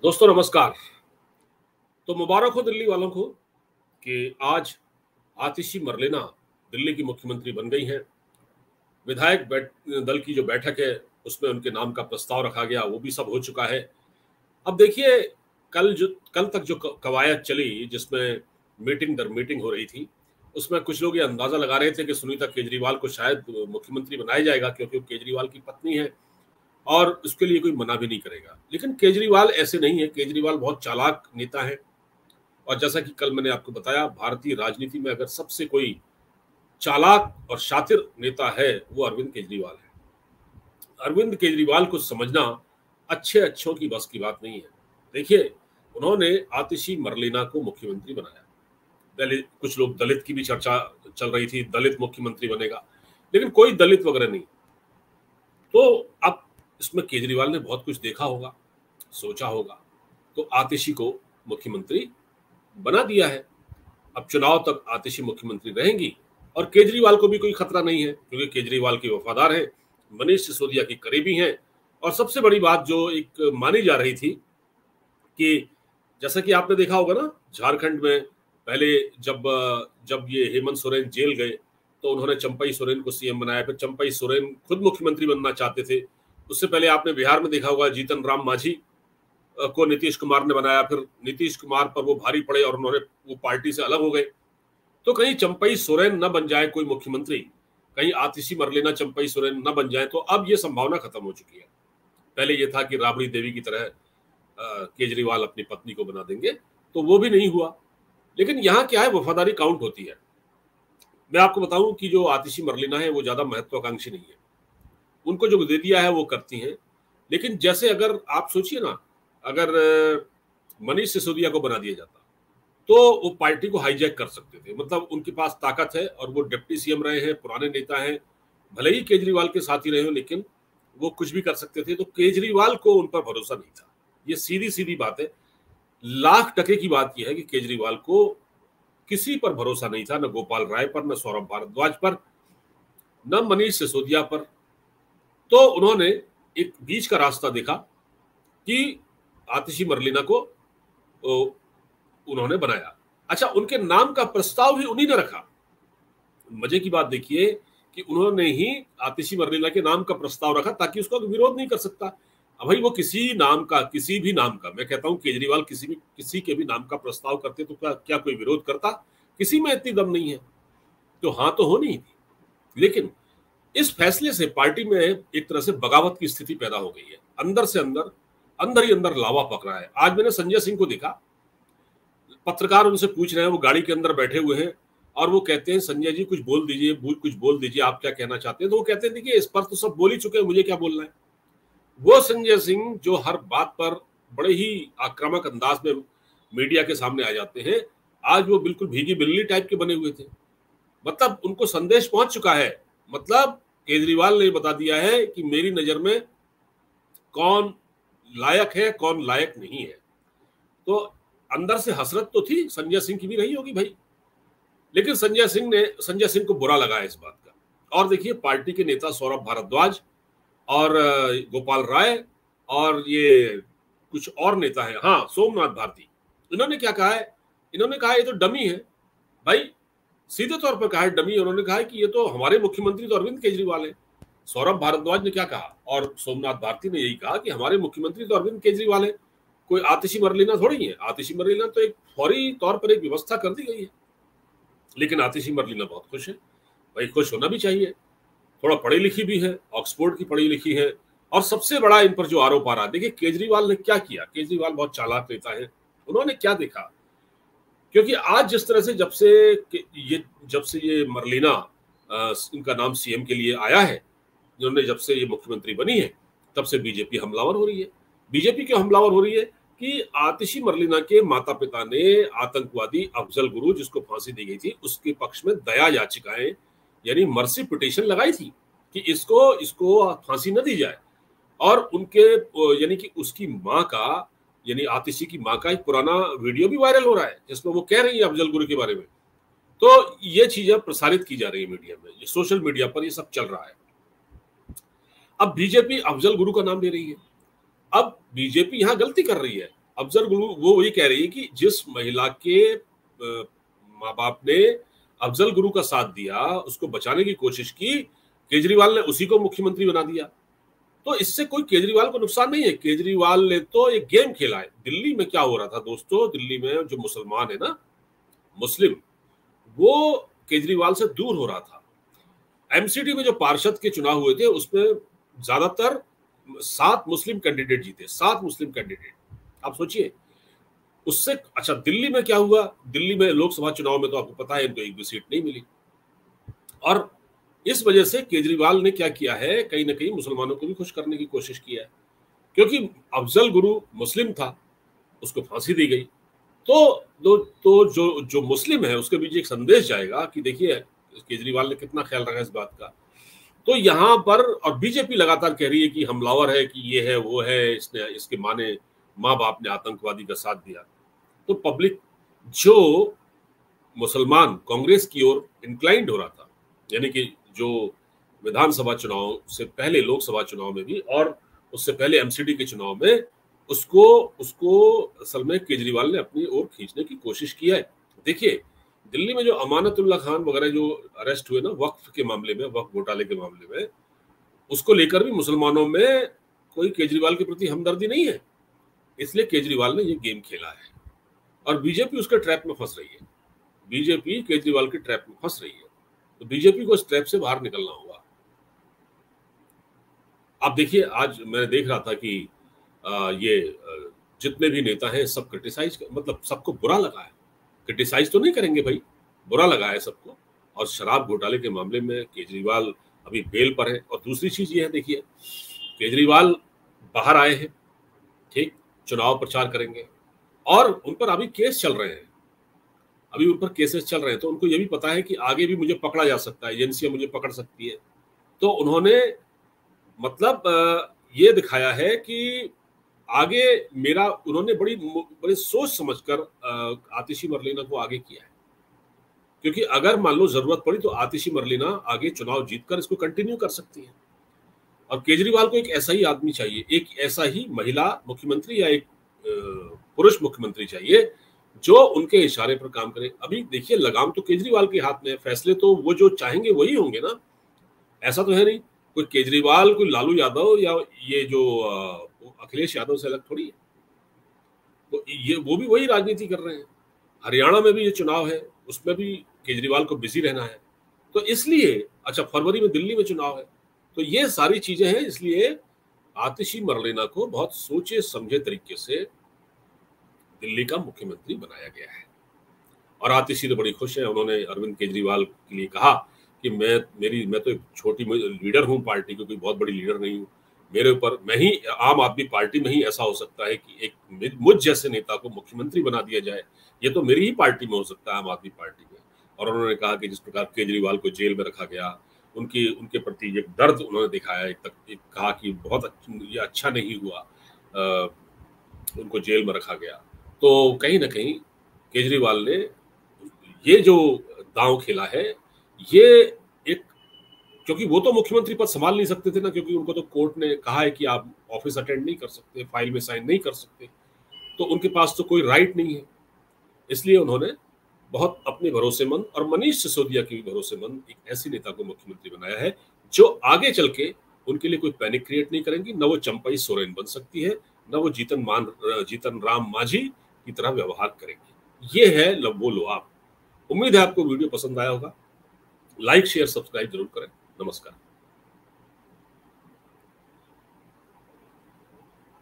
दोस्तों नमस्कार। तो मुबारक हो दिल्ली वालों को कि आज आतिशी मरलेना दिल्ली की मुख्यमंत्री बन गई हैं। विधायक दल की जो बैठक है उसमें उनके नाम का प्रस्ताव रखा गया, वो भी सब हो चुका है। अब देखिए, कल तक जो कवायद चली जिसमें मीटिंग दर मीटिंग हो रही थी, उसमें कुछ लोग ये अंदाजा लगा रहे थे कि सुनीता केजरीवाल को शायद मुख्यमंत्री बनाया जाएगा क्योंकि वो केजरीवाल की पत्नी है और उसके लिए कोई मना भी नहीं करेगा। लेकिन केजरीवाल ऐसे नहीं है। केजरीवाल बहुत चालाक नेता है और जैसा कि कल मैंने आपको बताया, भारतीय राजनीति में अगर सबसे कोई चालाक और शातिर नेता है वो अरविंद केजरीवाल है। अरविंद केजरीवाल को समझना अच्छे अच्छों की बस की बात नहीं है। देखिए, उन्होंने आतिशी मरलेना को मुख्यमंत्री बनाया। दलित, कुछ लोग दलित की भी चर्चा चल रही थी, दलित मुख्यमंत्री बनेगा, लेकिन कोई दलित वगैरह नहीं। तो अब इसमें केजरीवाल ने बहुत कुछ देखा होगा, सोचा होगा, तो आतिशी को मुख्यमंत्री बना दिया है। अब चुनाव तक आतिशी मुख्यमंत्री रहेंगी और केजरीवाल को भी कोई खतरा नहीं है क्योंकि केजरीवाल के वफादार हैं, मनीष सिसोदिया की करीबी हैं। और सबसे बड़ी बात जो एक मानी जा रही थी कि जैसा कि आपने देखा होगा ना, झारखंड में पहले जब जब ये हेमंत सोरेन जेल गए तो उन्होंने चंपई सोरेन को सीएम बनाया, फिर चंपई सोरेन खुद मुख्यमंत्री बनना चाहते थे। उससे पहले आपने बिहार में देखा होगा, जीतन राम मांझी को नीतीश कुमार ने बनाया, फिर नीतीश कुमार पर वो भारी पड़े और उन्होंने वो पार्टी से अलग हो गए। तो कहीं चंपई सोरेन न बन जाए कोई मुख्यमंत्री, कहीं आतिशी मरलेना चंपई सोरेन न बन जाए, तो अब ये संभावना खत्म हो चुकी है। पहले ये था कि राबड़ी देवी की तरह केजरीवाल अपनी पत्नी को बना देंगे, तो वो भी नहीं हुआ। लेकिन यहाँ क्या है, वफादारी काउंट होती है। मैं आपको बताऊं कि जो आतिशी मरलेना है वो ज्यादा महत्वाकांक्षी नहीं है, उनको जो दे दिया है वो करती हैं। लेकिन जैसे अगर आप सोचिए ना, अगर मनीष सिसोदिया को बना दिया जाता तो वो पार्टी को हाईजैक कर सकते थे। मतलब उनके पास ताकत है और वो डिप्टी सीएम रहे हैं, पुराने नेता हैं, भले ही केजरीवाल के साथ ही रहे हो, लेकिन वो कुछ भी कर सकते थे। तो केजरीवाल को उन पर भरोसा नहीं था। ये सीधी सीधी बात है, लाख टके की बात यह है कि केजरीवाल को किसी पर भरोसा नहीं था, न गोपाल राय पर, न सौरभ भारद्वाज पर, न मनीष सिसोदिया पर। तो उन्होंने एक बीच का रास्ता देखा कि आतिशी मरलेना को उन्होंने बनाया। अच्छा, उनके नाम का प्रस्ताव भी उन्हीं ने रखा। मजे की बात देखिए कि उन्होंने ही आतिशी मरलेना के नाम का प्रस्ताव रखा ताकि उसका विरोध नहीं कर सकता। अब भाई वो किसी नाम का, किसी भी नाम का, मैं कहता हूं केजरीवाल किसी के भी नाम का प्रस्ताव करते तो क्या कोई विरोध करता? किसी में इतनी दम नहीं है, तो हाँ तो होनी ही थी। लेकिन इस फैसले से पार्टी में एक तरह से बगावत की स्थिति पैदा हो गई है। अंदर से अंदर ही अंदर लावा पक रहा है। आज मैंने संजय सिंह को देखा, पत्रकार उनसे पूछ रहे हैं, वो गाड़ी के अंदर बैठे हुए हैं और वो कहते हैं संजय जी कुछ बोल दीजिए, कुछ बोल दीजिए, आप क्या कहना चाहते हैं? तो वो कहते हैं देखिए, इस पर तो सब बोल ही चुके हैं, मुझे क्या बोलना है। वो संजय सिंह जो हर बात पर बड़े ही आक्रामक अंदाज में मीडिया के सामने आ जाते हैं, आज वो बिल्कुल भीगी बिल्ली टाइप के बने हुए थे। मतलब उनको संदेश पहुंच चुका है। मतलब केजरीवाल ने बता दिया है कि मेरी नजर में कौन लायक है, कौन लायक नहीं है। तो अंदर से हसरत तो थी, संजय सिंह की भी रही होगी भाई, लेकिन संजय सिंह को बुरा लगा इस बात का। और देखिए, पार्टी के नेता सौरभ भारद्वाज और गोपाल राय और ये कुछ और नेता है, हाँ सोमनाथ भारती, इन्होंने क्या कहा है? इन्होंने कहा ये तो डमी है भाई, सीधे तौर पर कहा है डमी। उन्होंने कहा है कि ये तो हमारे मुख्यमंत्री तो अरविंद केजरीवाल है। सौरभ भारद्वाज ने क्या कहा और सोमनाथ भारती ने यही कहा कि हमारे मुख्यमंत्री तो अरविंद केजरीवाल है, कोई आतिशी मरलेना थोड़ी है। आतिशी मरलेना तो एक फौरी तौर पर एक व्यवस्था कर दी गई है। लेकिन आतिशी मरलेना बहुत खुश है भाई, खुश होना भी चाहिए। थोड़ा पढ़ी लिखी भी है, ऑक्सफोर्ड की पढ़ी लिखी है। और सबसे बड़ा इन पर जो आरोप आ रहा है, देखिए केजरीवाल ने क्या किया। केजरीवाल बहुत चालाक नेता है, उन्होंने क्या देखा, क्योंकि आज जिस तरह से जब से ये मरलेना इनका नाम सीएम के लिए आया है, जिन्होंने जब से ये मुख्यमंत्री बनी है, तब से बीजेपी हमलावर हो रही है। बीजेपी क्यों हमलावर हो रही है कि आतिशी मरलेना के माता पिता ने आतंकवादी अफजल गुरु, जिसको फांसी दी गई थी, उसके पक्ष में दया याचिकाएं यानी मर्सी पिटीशन लगाई थी कि इसको फांसी न दी जाए। और उनके यानी कि उसकी माँ का, यानी आतिशी की माँ का एक पुराना वीडियो भी वायरल हो रहा है जिसमें वो कह रही है अफजल गुरु के बारे में। तो ये चीजें प्रसारित की जा रही है मीडिया में, ये सोशल मीडिया पर ये सब चल रहा है। अब बीजेपी अफजल गुरु का नाम ले रही है। अब बीजेपी यहां गलती कर रही है। अफजल गुरु वो वही कह रही है कि जिस महिला के माँ बाप ने अफजल गुरु का साथ दिया, उसको बचाने की कोशिश की, केजरीवाल ने उसी को मुख्यमंत्री बना दिया। तो इससे कोई केजरीवाल को नुकसान नहीं है। केजरीवाल ने तो एक गेम खेला है। दिल्ली में क्या हो रहा था दोस्तों, दिल्ली में जो मुसलमान है ना, मुस्लिम, वो केजरीवाल से दूर हो रहा था। एमसीडी में जो पार्षद के चुनाव हुए थे उसमें ज्यादातर 7 मुस्लिम कैंडिडेट जीते, 7 मुस्लिम कैंडिडेट। आप सोचिए उससे। अच्छा, दिल्ली में क्या हुआ? दिल्ली में लोकसभा चुनाव में तो आपको पता है इनको एक भी सीट नहीं मिली, और इस वजह से केजरीवाल ने क्या किया है, कहीं ना कहीं मुसलमानों को भी खुश करने की कोशिश की है, क्योंकि अफजल गुरु मुस्लिम था, उसको फांसी दी गई। तो जो मुस्लिम है उसके बीच एक संदेश जाएगा कि देखिए केजरीवाल ने कितना ख्याल रखा इस बात का। तो यहाँ पर, और बीजेपी लगातार कह रही है कि हमलावर है, कि ये है वो है, इसने इसके माँ बाप ने आतंकवादी का साथ दिया। तो पब्लिक जो मुसलमान कांग्रेस की ओर इंक्लाइंड हो रहा था, यानी कि जो विधानसभा चुनाव से पहले लोकसभा चुनाव में भी और उससे पहले एमसीडी के चुनाव में, उसको असल में केजरीवाल ने अपनी ओर खींचने की कोशिश की है। देखिए दिल्ली में जो अमानतुल्लाह खान वगैरह जो अरेस्ट हुए ना वक्फ के मामले में, वक्फ घोटाले के मामले में, उसको लेकर भी मुसलमानों में कोई केजरीवाल के प्रति हमदर्दी नहीं है। इसलिए केजरीवाल ने ये गेम खेला है और बीजेपी उसके ट्रैप में फंस रही है। बीजेपी केजरीवाल के ट्रैप में फंस रही है, तो बीजेपी को इस ट्रैप से बाहर निकलना होगा। आप देखिए, आज मैंने देख रहा था कि ये जितने भी नेता हैं सब क्रिटिसाइज, मतलब सबको बुरा लगा है। क्रिटिसाइज तो नहीं करेंगे भाई, बुरा लगा है सबको। और शराब घोटाले के मामले में केजरीवाल अभी बेल पर है। और दूसरी चीज ये है, देखिए केजरीवाल बाहर आए हैं, ठीक, चुनाव प्रचार करेंगे और उन पर अभी केस चल रहे हैं, अभी उन पर केसेस चल रहे हैं। तो उनको ये भी पता है कि आगे भी मुझे पकड़ा जा सकता है, एजेंसियां मुझे पकड़ सकती है। तो उन्होंने मतलब ये दिखाया है कि आगे मेरा, उन्होंने बड़ी सोच समझकर आतिशी मरलेना को आगे किया है, क्योंकि अगर मान लो जरूरत पड़ी तो आतिशी मरलेना आगे चुनाव जीतकर इसको कंटिन्यू कर सकती है। और केजरीवाल को एक ऐसा ही आदमी चाहिए, एक ऐसा ही महिला मुख्यमंत्री या एक पुरुष मुख्यमंत्री चाहिए जो उनके इशारे पर काम करे। अभी देखिए लगाम तो केजरीवाल के हाथ में है, फैसले तो वो जो चाहेंगे वही होंगे ना। ऐसा तो है नहीं कोई केजरीवाल, कोई लालू यादव या ये जो अखिलेश यादव से अलग थोड़ी है। तो ये वो भी वही राजनीति कर रहे हैं। हरियाणा में भी ये चुनाव है, उसमें भी केजरीवाल को बिजी रहना है। तो इसलिए, अच्छा फरवरी में दिल्ली में चुनाव है, तो ये सारी चीजें हैं। इसलिए आतिशी मरलेना को बहुत सोचे समझे तरीके से दिल्ली का मुख्यमंत्री बनाया गया है। और आतिशी तो बड़ी खुश है। उन्होंने अरविंद केजरीवाल के लिए कहा कि मैं तो एक छोटी लीडर हूं पार्टी की, कोई बहुत बड़ी लीडर नहीं हूं। मेरे ऊपर, मैं ही आम आदमी पार्टी में ही ऐसा हो सकता है कि एक मुझ जैसे नेता को मुख्यमंत्री बना दिया जाए, ये तो मेरी ही पार्टी में हो सकता है, आम आदमी पार्टी में। और उन्होंने कहा कि जिस प्रकार केजरीवाल को जेल में रखा गया, उनके प्रति एक दर्द उन्होंने दिखाया, एक कहा कि बहुत ये अच्छा नहीं हुआ, उनको जेल में रखा गया। तो कहीं ना कहीं केजरीवाल ने ये जो दांव खेला है, ये एक, क्योंकि वो तो मुख्यमंत्री पद संभाल नहीं सकते थे ना, क्योंकि उनको तो कोर्ट ने कहा है कि आप ऑफिस अटेंड नहीं कर सकते, फाइल में साइन नहीं कर सकते, तो उनके पास तो कोई राइट नहीं है। इसलिए उन्होंने बहुत अपने भरोसेमंद और मनीष सिसोदिया के भी भरोसेमंद एक ऐसी नेता को मुख्यमंत्री बनाया है जो आगे चल के उनके लिए कोई पैनिक क्रिएट नहीं करेंगी। न वो चंपई सोरेन बन सकती है, न वो जीतन राम मांझी की तरह व्यवहार करेंगी। ये है वो लो आप। उम्मीद है आपको वीडियो पसंद आया होगा। लाइक शेयर सब्सक्राइब जरूर करें। नमस्कार।